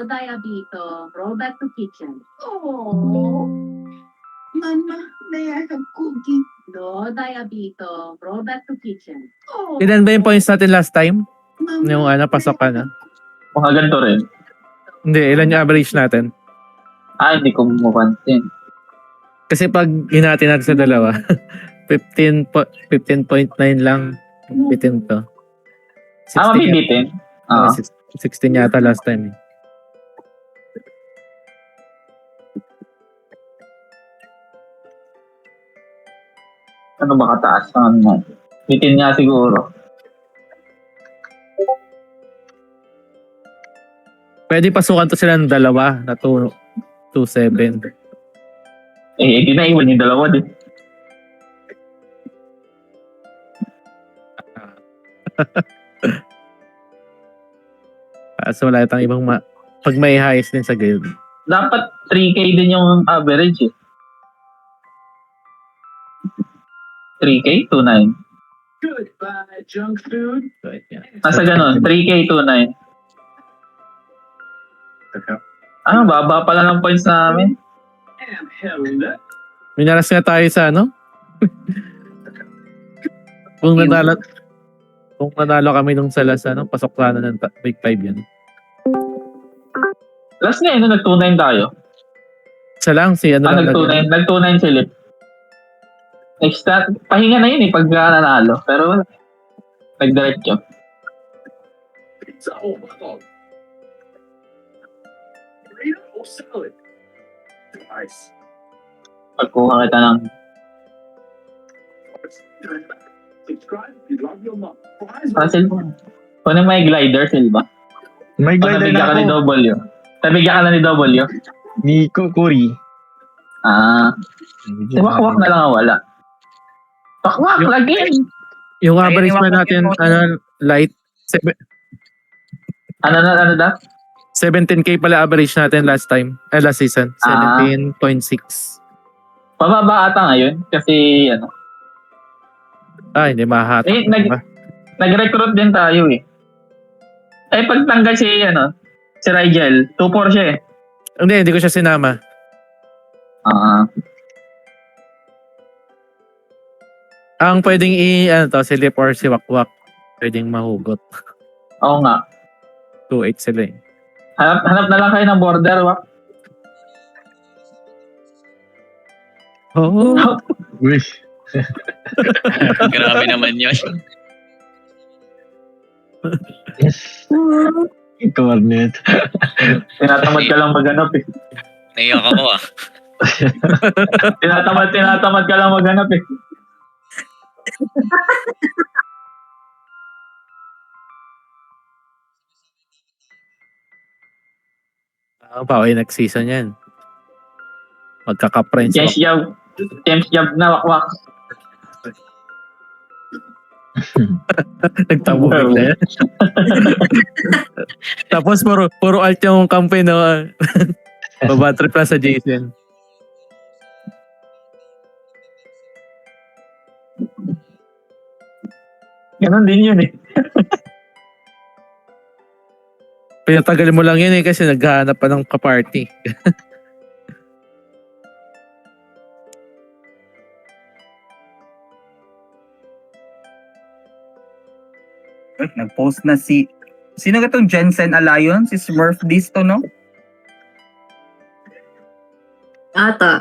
No diabetes. Roll back to kitchen. Oh, Mama, may I have cookie? No diabetes. Roll back to kitchen. Oh, Ilan ba yung points natin last time? Mama, Yung pasok ka na. Mga ganito rin. Hindi, ilan yung average natin? Hindi ko mapansin. Kasi pag hinati natin sa dalawa, 15.9 lang bitin to. 16 Mabibitin. yata, 16 yata last time. Ano ba kataas naman natin? Bitin nga siguro. Pwede pasukan to sila ng dalawa na 2-7. Hindi na iwan yung dalawa din. So wala tayong ibang pag may highest din sa guild. Dapat 3K din yung average eh. 3K, 2.9. goodbye, junk food. So, yeah. Nasa ganon, 3K, 2.9. Baba pala ng points namin. And Helena. Minaras nga tayo sa kung nanalo kami nung sa last pasok sana ng week 5 yan. Last na nag-2.9 tayo. Isa lang si nag-2.9 si Lip. Next pahinga na yun pag nanalo. Pero nag-diretso. Pizza o hotdog. Burrito o salad. Nice. Pagkuha kita ng Subscribe if you love your mom. Fries Silva. Kunin mo yung glider, Silva. May O glider nabigyan na ka ni ako. W. Nabigyan ka na ni W. Ni Kuri. Si Wakwak na lang ang wala. Wakwak, lagin! yung average pa natin light Ano daw? 17k pala average natin last time. Last season. 17.6. Pababa ata ngayon kasi Hindi mahatak. nag-recruit din tayo eh. Pag tanggal si Rigel, 2-4 siya eh. Hindi ko siya sinama. Ang pwedeng si Lip or si Wakwak. Pwedeng mahugot. Oo nga. 2-8 sila eh. Hanap na lang kayo ng border, Wak. Oh. Wish. Grabe naman yun. Cornet. Tinatamad ka lang maghanap eh. Naiyak ako Tinatamad ka lang maghanap eh. Okay, next season yan. Magkaka-friends. James Job na Wakwak. Nagtabo bigla yan. Tapos puro alt yung campaign babatrip lang sa Jason. Ganon din yun eh. Pinatagal mo lang yun kasi naghahanap pa ng kaparty. Nag-post na sino ka tong Jensen Alliance? Si Smurf Disto, no? Ata.